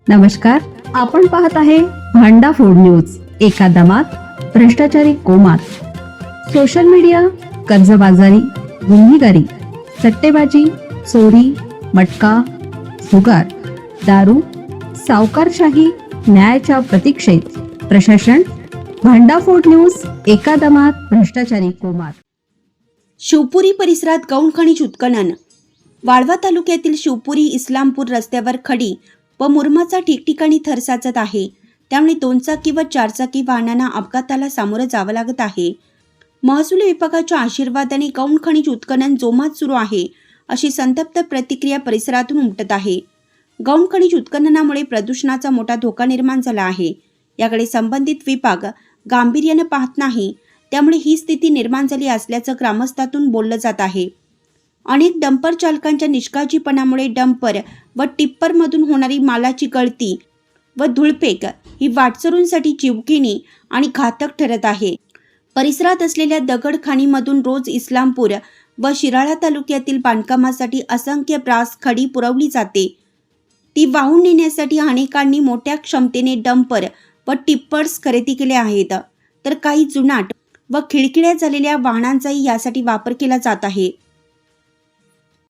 नमस्कार, आपण पाहत आहे भांडा फोड न्यूज. एका दमात भ्रष्टाचारी कोमात. सोशल मीडिया, कर्जबाजारी, गुन्हेगारी, सट्टेबाजी, चोरी, मटका, जुगार, दारू, सावकारशाही, न्यायाच्या प्रतीक्षेत प्रशासन. भांडाफोड न्यूज. एका दमात भ्रष्टाचारी कोमात. शिवपुरी परिसरात गौण खनिज उत्खनन. वाळवा तालुक्यातील शिवपुरी इस्लामपूर रस्त्यावर खडी व मुरमाचा ठिकठिकाणी थर साचत आहे. त्यामुळे 2 चाकी व 4 चाकी वाहनांना अपघाताला सामोरं जावं लागत आहे. महसूल विभागाच्या आशीर्वादाने गौण खनिज उत्खनन जोमात सुरू आहे, अशी संतप्त प्रतिक्रिया परिसरातून उमटत आहे. गौण खनिज उत्खननामुळे प्रदूषणाचा मोठा धोका निर्माण झाला आहे. याकडे संबंधित विभाग गांभीर्यानं पाहत नाही. त्यामुळे ही स्थिती निर्माण झाली असल्याचं ग्रामस्थातून बोललं जात आहे. अनेक डंपर चालकांच्या निष्काळजीपणामुळे डंपर व टिप्परमधून होणारी मालाची गळती व धूळफेक ही वाटसरूंसाठी जीवघेणी आणि घातक ठरत आहे. परिसरात असलेल्या दगड खाणीमधून रोज इस्लामपूर व शिराळा तालुक्यातील बांधकामासाठी असंख्य ब्रास खडी पुरवली जाते. ती वाहून नेण्यासाठी अनेकांनी मोठ्या क्षमतेने डंपर व टिप्पर्स खरेदी केले आहेत, तर काही जुनाट व खिळखिळ्या झालेल्या वाहनांचाही यासाठी वापर केला जात आहे.